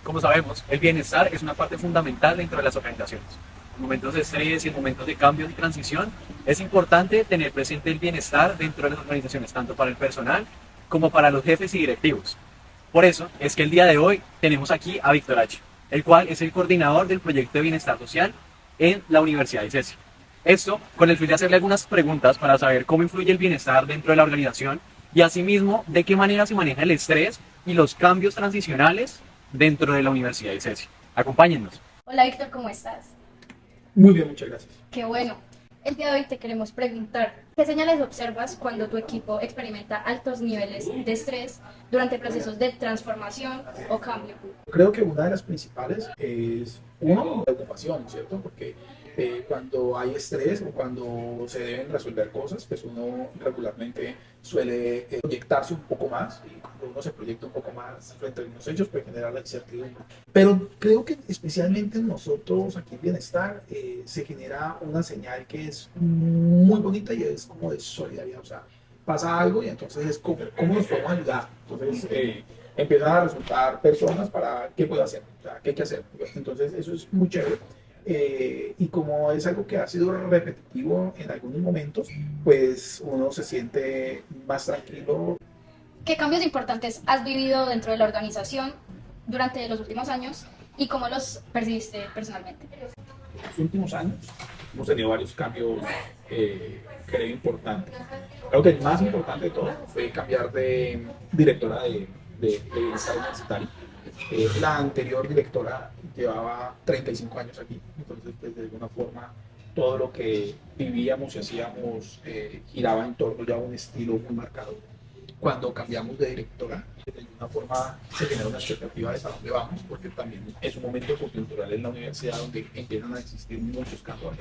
Como sabemos, el bienestar es una parte fundamental dentro de las organizaciones. En momentos de estrés y en momentos de cambio y transición, es importante tener presente el bienestar dentro de las organizaciones, tanto para el personal como para los jefes y directivos. Por eso es que el día de hoy tenemos aquí a Víctor H., el cual es el coordinador del proyecto de bienestar social en la Universidad de ICESI. Esto con el fin de hacerle algunas preguntas para saber cómo influye el bienestar dentro de la organización y asimismo de qué manera se maneja el estrés y los cambios transicionales dentro de la Universidad de ICESI. Acompáñennos. Hola Víctor, ¿cómo estás? Muy bien, muchas gracias. Qué bueno. El día de hoy te queremos preguntar, ¿qué señales observas cuando tu equipo experimenta altos niveles de estrés durante procesos de transformación o cambio? Creo que una de las principales es, uno, la ocupación, ¿cierto? Porque cuando hay estrés o cuando se deben resolver cosas, pues uno regularmente suele proyectarse un poco más y cuando uno se proyecta un poco más frente a unos hechos puede generar la incertidumbre. Pero creo que especialmente en nosotros aquí en Bienestar se genera una señal que es muy bonita y es como de solidaridad, o sea, pasa algo y entonces es como, ¿cómo nos podemos ayudar? Entonces empiezan a resultar personas para qué puedo hacer, o sea, qué hay que hacer. Entonces eso es muy chévere. Y como es algo que ha sido repetitivo en algunos momentos, pues uno se siente más tranquilo. ¿Qué cambios importantes has vivido dentro de la organización durante los últimos años y cómo los percibiste personalmente? En los últimos años hemos tenido varios cambios, creo, importantes. Creo que el más importante de todo fue cambiar de directora de bienestar universitario. La anterior directora llevaba 35 años aquí, entonces pues, de alguna forma todo lo que vivíamos y hacíamos giraba en torno ya a un estilo muy marcado. Cuando cambiamos de directora, de alguna forma se genera una expectativa de para dónde vamos, porque también es un momento coyuntural en la universidad donde empiezan a existir muchos cambios,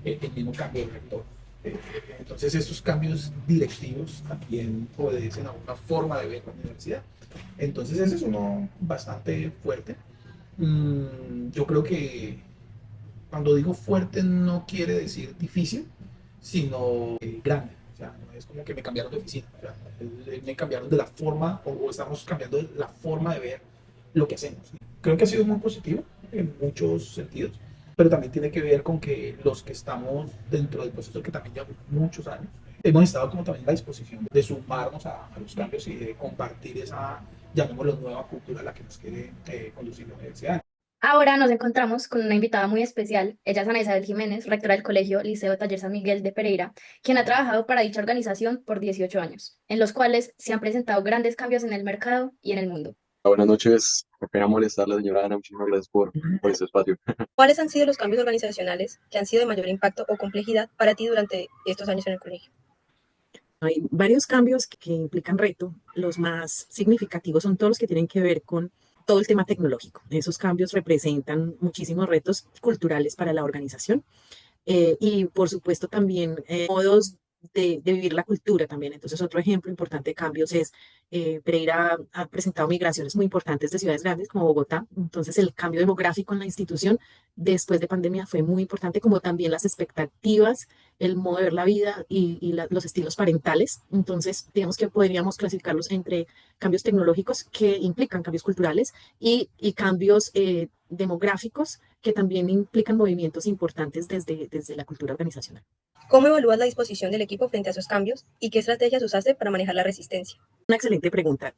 el mismo cambio de rector. Entonces estos cambios directivos también obedecen a una forma de ver la universidad. Entonces ese es uno bastante fuerte. Yo creo que cuando digo fuerte no quiere decir difícil, sino grande. O sea, no es como que me cambiaron de oficina. O sea, me cambiaron de la forma o estamos cambiando la forma de ver lo que hacemos. Creo que ha sido muy positivo en muchos sentidos, pero también tiene que ver con que los que estamos dentro del proceso, que también llevamos muchos años, hemos estado como también a la disposición de sumarnos a los cambios y de compartir esa, llamémoslo, nueva cultura a la que nos quiere conducir la universidad. Ahora nos encontramos con una invitada muy especial. Ella es Ana Isabel Jiménez, rectora del Colegio Liceo Taller San Miguel de Pereira, quien ha trabajado para dicha organización por 18 años, en los cuales se han presentado grandes cambios en el mercado y en el mundo. Buenas noches, qué pena molestarla, señora Ana, muchísimas gracias por este espacio. ¿Cuáles han sido los cambios organizacionales que han sido de mayor impacto o complejidad para ti durante estos años en el colegio? Hay varios cambios que implican reto. Los más significativos son todos los que tienen que ver con todo el tema tecnológico. Esos cambios representan muchísimos retos culturales para la organización y por supuesto también modos de vivir la cultura también. Entonces otro ejemplo importante de cambios es Pereira ha presentado migraciones muy importantes de ciudades grandes como Bogotá. Entonces el cambio demográfico en la institución después de pandemia fue muy importante, como también las expectativas, el modo de ver la vida y los estilos parentales. Entonces digamos que podríamos clasificarlos entre cambios tecnológicos que implican cambios culturales y cambios demográficos que también implican movimientos importantes desde la cultura organizacional. ¿Cómo evalúas la disposición del equipo frente a esos cambios y qué estrategias usaste para manejar la resistencia? Una excelente pregunta.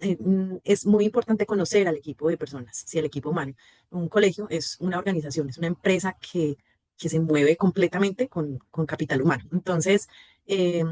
Es muy importante conocer al equipo de personas, si el equipo humano. Un colegio es una organización, es una empresa que se mueve completamente con capital humano. Entonces, eh,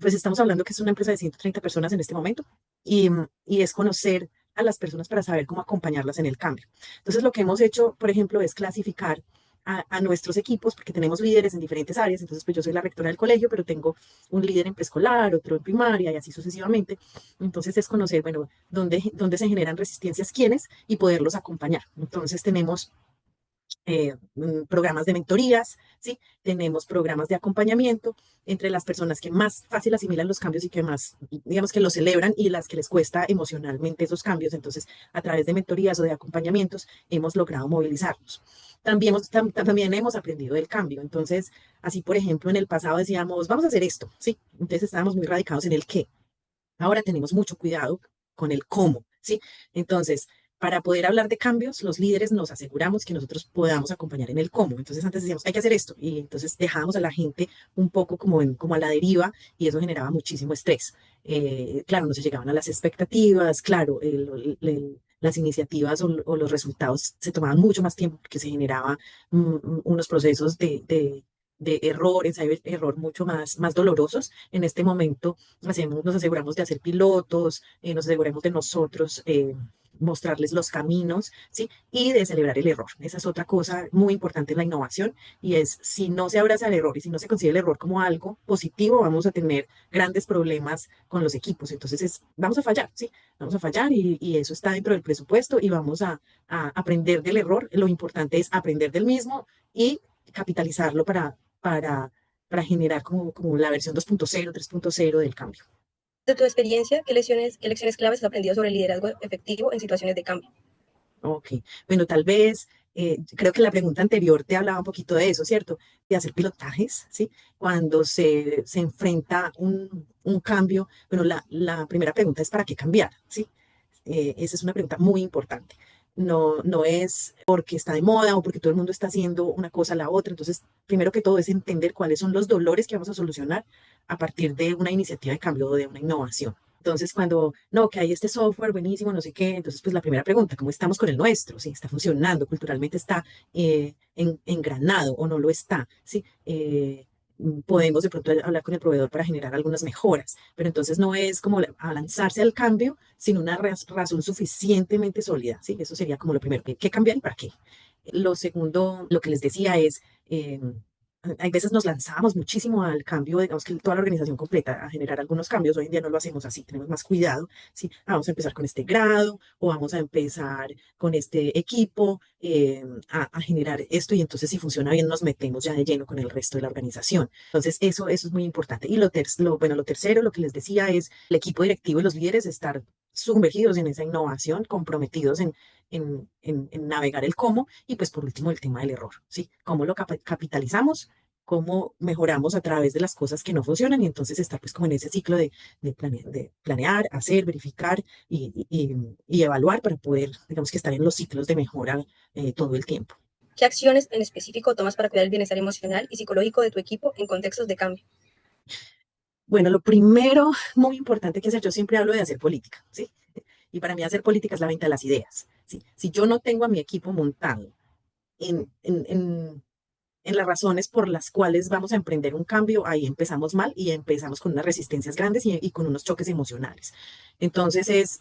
pues estamos hablando que es una empresa de 130 personas en este momento y es conocer a las personas para saber cómo acompañarlas en el cambio. Entonces, lo que hemos hecho, por ejemplo, es clasificar a nuestros equipos, porque tenemos líderes en diferentes áreas. Entonces, pues yo soy la rectora del colegio, pero tengo un líder en preescolar, otro en primaria y así sucesivamente. Entonces, es conocer, bueno, dónde se generan resistencias, quiénes y poderlos acompañar. Entonces, tenemos programas de mentorías, ¿sí? Tenemos programas de acompañamiento entre las personas que más fácil asimilan los cambios y que más, digamos, que los celebran y las que les cuesta emocionalmente esos cambios. Entonces, a través de mentorías o de acompañamientos, hemos logrado movilizarlos. También hemos aprendido del cambio. Entonces, así, por ejemplo, en el pasado decíamos, vamos a hacer esto, ¿sí? Entonces, estábamos muy radicados en el qué. Ahora tenemos mucho cuidado con el cómo, ¿sí? Entonces, para poder hablar de cambios, los líderes nos aseguramos que nosotros podamos acompañar en el cómo. Entonces antes decíamos, hay que hacer esto, y entonces dejábamos a la gente un poco como a la deriva, y eso generaba muchísimo estrés. Claro, no se llegaban a las expectativas, claro, las iniciativas o los resultados se tomaban mucho más tiempo porque se generaba unos procesos de error, ensayo y error mucho más dolorosos. En este momento nos aseguramos de hacer pilotos, nos aseguramos de nosotros mostrarles los caminos, ¿sí? Y de celebrar el error. Esa es otra cosa muy importante en la innovación, y es, si no se abraza el error y si no se considera el error como algo positivo, vamos a tener grandes problemas con los equipos. Entonces vamos a fallar, ¿sí? Vamos a fallar, y eso está dentro del presupuesto, y vamos a aprender del error. Lo importante es aprender del mismo y capitalizarlo para generar como la versión 2.0, 3.0 del cambio. De tu experiencia, ¿qué lecciones claves has aprendido sobre el liderazgo efectivo en situaciones de cambio? Ok, bueno, tal vez, creo que la pregunta anterior te hablaba un poquito de eso, ¿cierto? De hacer pilotajes, ¿sí? Cuando se enfrenta un cambio, bueno, la primera pregunta es ¿para qué cambiar? ¿Sí? Esa es una pregunta muy importante. No es porque está de moda o porque todo el mundo está haciendo una cosa a la otra. Entonces, primero que todo es entender cuáles son los dolores que vamos a solucionar a partir de una iniciativa de cambio o de una innovación. Entonces, cuando, no, que hay este software buenísimo, no sé qué, entonces, pues la primera pregunta, ¿cómo estamos con el nuestro? ¿Sí? ¿Está funcionando? ¿Culturalmente está engranado o no lo está? ¿Sí? Podemos de pronto hablar con el proveedor para generar algunas mejoras, pero entonces no es como a lanzarse al cambio sin una razón suficientemente sólida, ¿sí? Eso sería como lo primero, ¿qué cambiar y para qué? Lo segundo, lo que les decía es, hay veces nos lanzamos muchísimo al cambio, digamos que toda la organización completa a generar algunos cambios. Hoy en día no lo hacemos así, tenemos más cuidado, ¿sí? Vamos a empezar con este grado o vamos a empezar con este equipo a generar esto, y entonces si funciona bien nos metemos ya de lleno con el resto de la organización. Entonces eso es muy importante. Y lo tercero, lo que les decía, es el equipo directivo y los líderes estar sumergidos en esa innovación, comprometidos en navegar el cómo, y pues por último el tema del error, ¿sí? ¿Cómo lo capitalizamos? ¿Cómo mejoramos a través de las cosas que no funcionan? Y entonces estar pues como en ese ciclo de planear, hacer, verificar y evaluar para poder, digamos que estar en los ciclos de mejora todo el tiempo. ¿Qué acciones en específico tomas para cuidar el bienestar emocional y psicológico de tu equipo en contextos de cambio? Bueno, lo primero muy importante que hacer, yo siempre hablo de hacer política, ¿sí? Y para mí hacer política es la venta de las ideas, ¿sí? Si yo no tengo a mi equipo montado en las razones por las cuales vamos a emprender un cambio, ahí empezamos mal y empezamos con unas resistencias grandes y con unos choques emocionales. Entonces es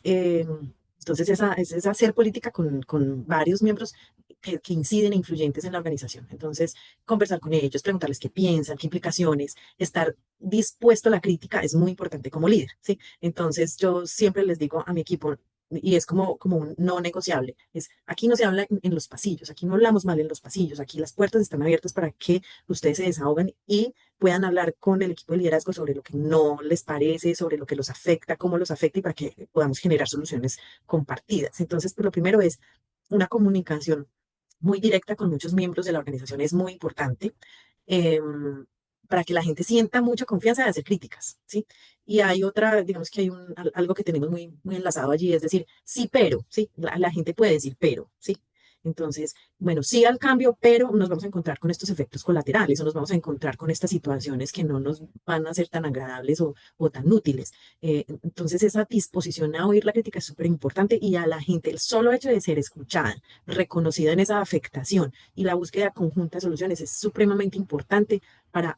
hacer política con varios miembros que inciden e influyentes en la organización. Entonces, conversar con ellos, preguntarles qué piensan, qué implicaciones, estar dispuesto a la crítica es muy importante como líder, ¿sí? Entonces, yo siempre les digo a mi equipo, y es como un no negociable, es aquí no se habla en los pasillos, aquí no hablamos mal en los pasillos, aquí las puertas están abiertas para que ustedes se desahoguen y puedan hablar con el equipo de liderazgo sobre lo que no les parece, sobre lo que los afecta, cómo los afecta, y para que podamos generar soluciones compartidas. Entonces, pues, lo primero es una comunicación muy directa con muchos miembros de la organización, es muy importante. Para que la gente sienta mucha confianza de hacer críticas, ¿sí? Y hay otra, digamos que hay algo que tenemos muy enlazado allí, es decir, sí, pero, ¿sí? La gente puede decir pero, ¿sí? Entonces, bueno, sí al cambio, pero nos vamos a encontrar con estos efectos colaterales, o nos vamos a encontrar con estas situaciones que no nos van a ser tan agradables o tan útiles. Entonces, esa disposición a oír la crítica es súper importante, y a la gente, el solo hecho de ser escuchada, reconocida en esa afectación y la búsqueda conjunta de soluciones es supremamente importante para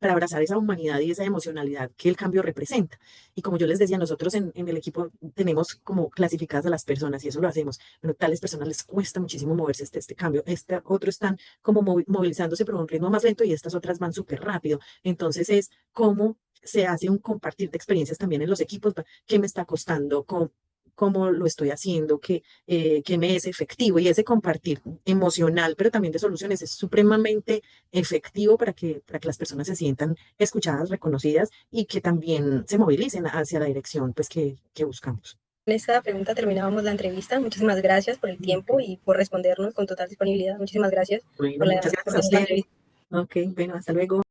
abrazar esa humanidad y esa emocionalidad que el cambio representa. Y como yo les decía, nosotros en el equipo tenemos como clasificadas a las personas, y eso lo hacemos. Bueno, tales personas les cuesta muchísimo moverse este cambio, otros están como movilizándose pero a un ritmo más lento, y estas otras van súper rápido. Entonces es cómo se hace un compartir de experiencias también en los equipos, qué me está costando, cómo lo estoy haciendo, que me es efectivo, y ese compartir emocional, pero también de soluciones, es supremamente efectivo para que las personas se sientan escuchadas, reconocidas, y que también se movilicen hacia la dirección pues, que buscamos. En esta pregunta terminábamos la entrevista. Muchísimas gracias por el tiempo y por respondernos con total disponibilidad. Muchísimas gracias Bueno, por muchas gracias a la ustedes. entrevista. Ok, bueno, hasta luego.